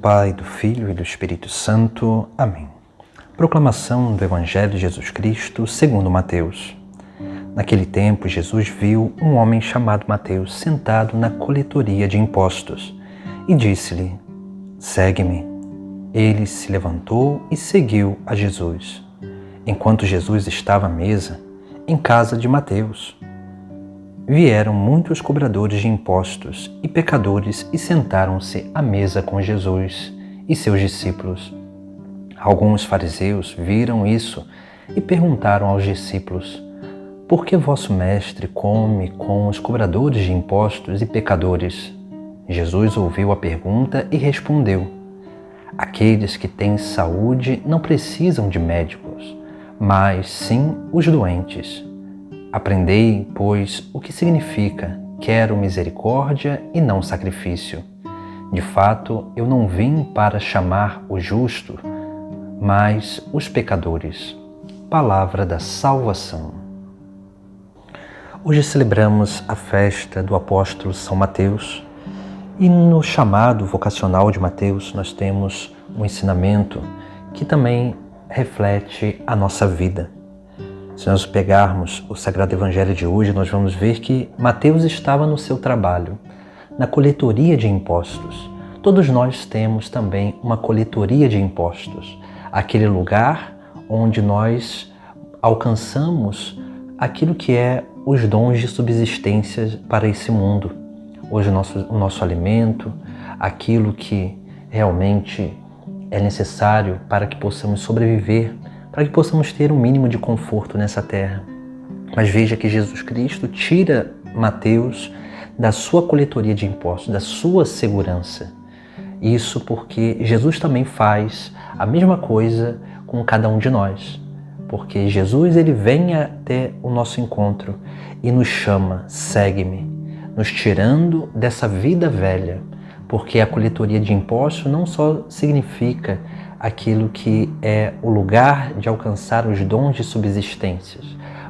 Pai, do Filho e do Espírito Santo. Amém. Proclamação do Evangelho de Jesus Cristo segundo Mateus. Naquele tempo, Jesus viu um homem chamado Mateus sentado na coletoria de impostos e disse-lhe: "Segue-me." Ele se levantou e seguiu a Jesus. Enquanto Jesus estava à mesa, em casa de Mateus, vieram muitos cobradores de impostos e pecadores e sentaram-se à mesa com Jesus e seus discípulos. Alguns fariseus viram isso e perguntaram aos discípulos: "Por que vosso mestre come com os cobradores de impostos e pecadores?" Jesus ouviu a pergunta e respondeu: "Aqueles que têm saúde não precisam de médicos, mas sim os doentes. Aprendei, pois, o que significa: quero misericórdia e não sacrifício. De fato, eu não vim para chamar o justo, mas os pecadores." Palavra da salvação. Hoje celebramos a festa do apóstolo São Mateus e no chamado vocacional de Mateus nós temos um ensinamento que também reflete a nossa vida. Se nós pegarmos o Sagrado Evangelho de hoje, nós vamos ver que Mateus estava no seu trabalho, na coletoria de impostos. Todos nós temos também uma coletoria de impostos, aquele lugar onde nós alcançamos aquilo que é os dons de subsistência para esse mundo. Hoje o nosso alimento, aquilo que realmente é necessário para que possamos sobreviver, para que possamos ter um mínimo de conforto nessa terra. Mas veja que Jesus Cristo tira Mateus da sua coletoria de impostos, da sua segurança. Isso porque Jesus também faz a mesma coisa com cada um de nós. Porque Jesus ele vem até o nosso encontro e nos chama: "Segue-me", nos tirando dessa vida velha. Porque a coletoria de impostos não só significa aquilo que é o lugar de alcançar os dons de subsistência,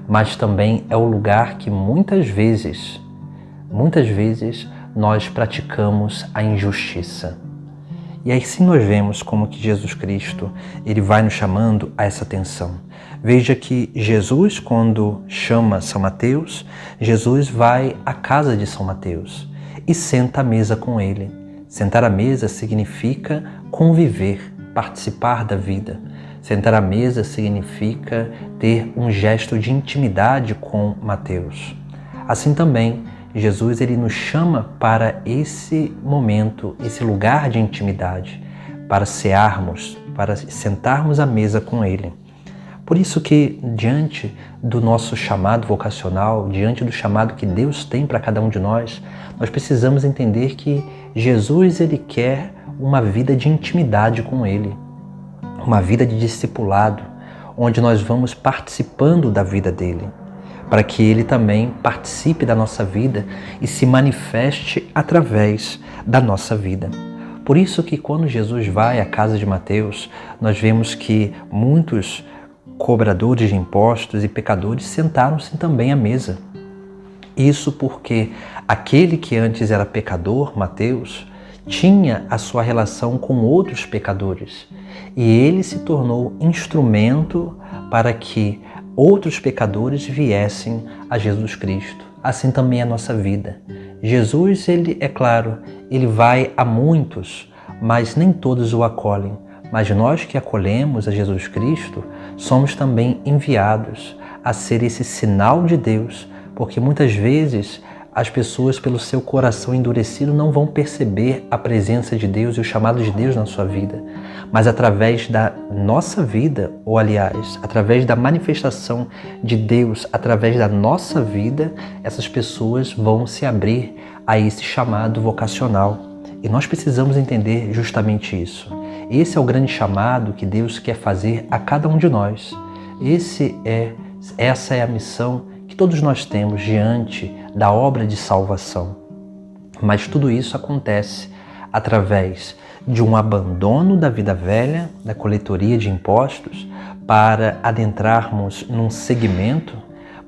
mas também é o lugar que muitas vezes nós praticamos a injustiça. E aí sim nós vemos como que Jesus Cristo ele vai nos chamando a essa atenção. Veja que Jesus, quando chama São Mateus, Jesus vai à casa de São Mateus e senta à mesa com ele. Sentar à mesa significa conviver, participar da vida. Sentar à mesa significa ter um gesto de intimidade com Mateus. Assim também, Jesus ele nos chama para esse momento, esse lugar de intimidade, para cearmos, para sentarmos à mesa com ele. Por isso que, diante do nosso chamado vocacional, diante do chamado que Deus tem para cada um de nós precisamos entender que Jesus ele quer uma vida de intimidade com ele, uma vida de discipulado, onde nós vamos participando da vida dele, para que ele também participe da nossa vida e se manifeste através da nossa vida. Por isso que quando Jesus vai à casa de Mateus, nós vemos que muitos cobradores de impostos e pecadores sentaram-se também à mesa. Isso porque aquele que antes era pecador, Mateus, tinha a sua relação com outros pecadores e ele se tornou instrumento para que outros pecadores viessem a Jesus Cristo. Assim também é a nossa vida. Jesus, ele, é claro, ele vai a muitos, mas nem todos o acolhem. Mas nós que acolhemos a Jesus Cristo, somos também enviados a ser esse sinal de Deus, porque muitas vezes as pessoas, pelo seu coração endurecido, não vão perceber a presença de Deus e o chamado de Deus na sua vida. Mas através da nossa vida, ou aliás, através da manifestação de Deus, através da nossa vida, essas pessoas vão se abrir a esse chamado vocacional. E nós precisamos entender justamente isso. Esse é o grande chamado que Deus quer fazer a cada um de nós. Essa é a missão que todos nós temos diante da obra de salvação. Mas tudo isso acontece através de um abandono da vida velha, da coletoria de impostos, para adentrarmos num segmento,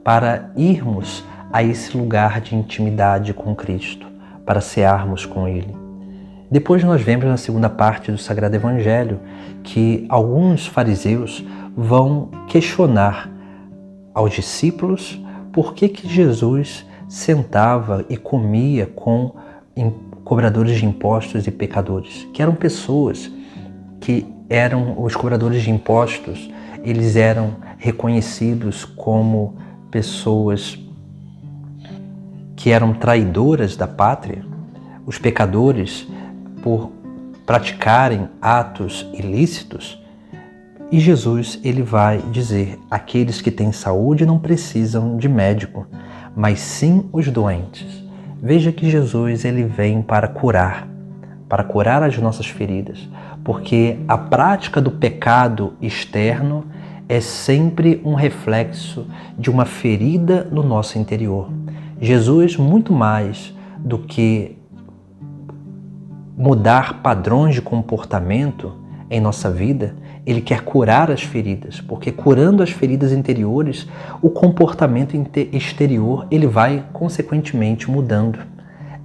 para irmos a esse lugar de intimidade com Cristo, para cearmos com Ele. Depois nós vemos na segunda parte do Sagrado Evangelho que alguns fariseus vão questionar aos discípulos por que Jesus sentava e comia com cobradores de impostos e pecadores, que eram pessoas que eram os cobradores de impostos, eles eram reconhecidos como pessoas que eram traidoras da pátria. Os pecadores, por praticarem atos ilícitos, e Jesus ele vai dizer: aqueles que têm saúde não precisam de médico, mas sim os doentes. Veja que Jesus ele vem para curar as nossas feridas, porque a prática do pecado externo é sempre um reflexo de uma ferida no nosso interior. Jesus, muito mais do que mudar padrões de comportamento em nossa vida, ele quer curar as feridas, porque curando as feridas interiores, o comportamento exterior ele vai consequentemente mudando.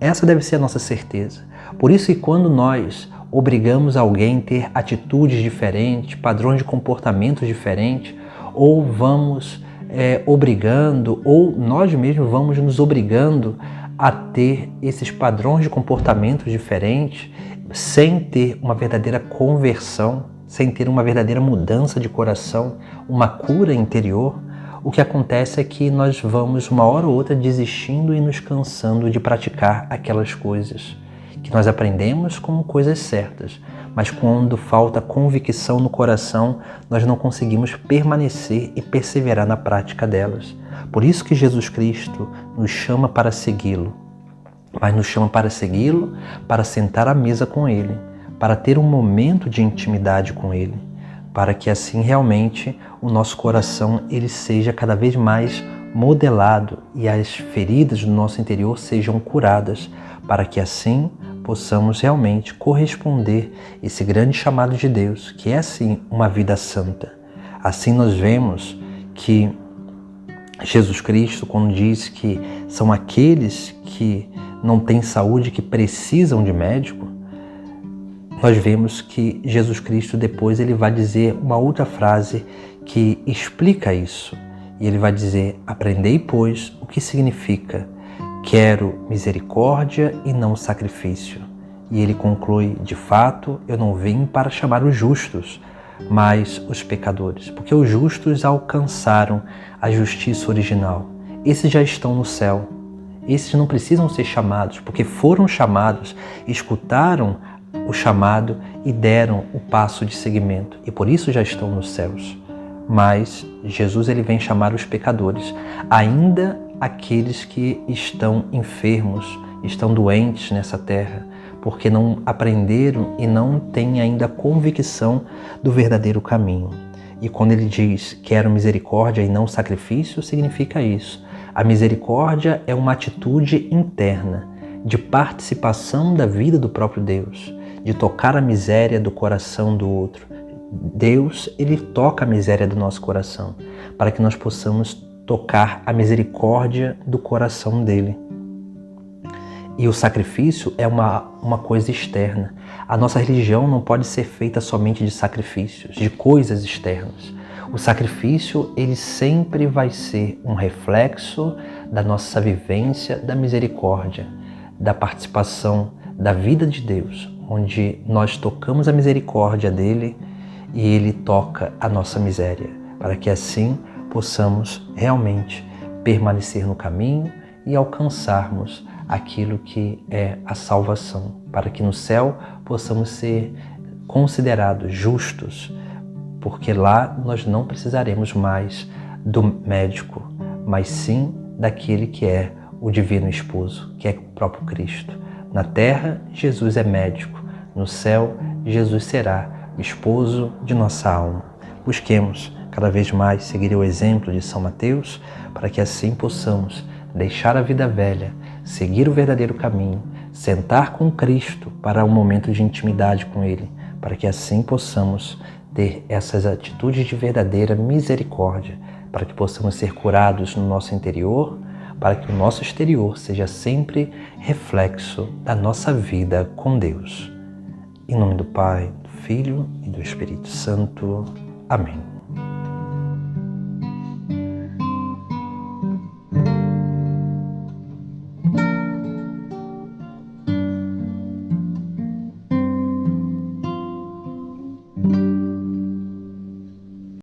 Essa deve ser a nossa certeza. Por isso que quando nós obrigamos alguém a ter atitudes diferentes, padrões de comportamento diferentes, ou vamos obrigando, ou nós mesmos vamos nos obrigando a ter esses padrões de comportamento diferentes, sem ter uma verdadeira conversão, sem ter uma verdadeira mudança de coração, uma cura interior, o que acontece é que nós vamos uma hora ou outra desistindo e nos cansando de praticar aquelas coisas que nós aprendemos como coisas certas, mas quando falta convicção no coração, nós não conseguimos permanecer e perseverar na prática delas. Por isso que Jesus Cristo nos chama para segui-lo, mas nos chama para segui-lo, para sentar à mesa com Ele, para ter um momento de intimidade com Ele, para que assim realmente o nosso coração ele seja cada vez mais modelado e as feridas do nosso interior sejam curadas, para que assim possamos realmente corresponder esse grande chamado de Deus, que é sim uma vida santa. Assim nós vemos que Jesus Cristo, quando diz que são aqueles que não têm saúde, que precisam de médico, nós vemos que Jesus Cristo depois ele vai dizer uma outra frase que explica isso. E ele vai dizer: aprendei, pois, o que significa quero misericórdia e não sacrifício. E ele conclui: de fato, eu não vim para chamar os justos, mas os pecadores, porque os justos alcançaram a justiça original. Esses já estão no céu. Esses não precisam ser chamados, porque foram chamados, escutaram o chamado e deram o passo de seguimento, e por isso já estão nos céus. Mas Jesus ele vem chamar os pecadores, ainda aqueles que estão enfermos, estão doentes nessa terra, porque não aprenderam e não têm ainda convicção do verdadeiro caminho. E quando ele diz quero misericórdia e não sacrifício, significa isso. A misericórdia é uma atitude interna de participação da vida do próprio Deus, de tocar a miséria do coração do outro. Deus, ele toca a miséria do nosso coração, para que nós possamos tocar a misericórdia do coração dele. E o sacrifício é uma coisa externa. A nossa religião não pode ser feita somente de sacrifícios, de coisas externas. O sacrifício, ele sempre vai ser um reflexo da nossa vivência da misericórdia, da participação da vida de Deus, onde nós tocamos a misericórdia dele e ele toca a nossa miséria, para que assim possamos realmente permanecer no caminho e alcançarmos aquilo que é a salvação, para que no céu possamos ser considerados justos, porque lá nós não precisaremos mais do médico, mas sim daquele que é o divino esposo, que é o próprio Cristo. Na terra, Jesus é médico. No céu, Jesus será o esposo de nossa alma. Busquemos cada vez mais seguir o exemplo de São Mateus, para que assim possamos deixar a vida velha, seguir o verdadeiro caminho, sentar com Cristo para um momento de intimidade com Ele, para que assim possamos ter essas atitudes de verdadeira misericórdia, para que possamos ser curados no nosso interior, para que o nosso exterior seja sempre reflexo da nossa vida com Deus. Em nome do Pai, do Filho e do Espírito Santo. Amém.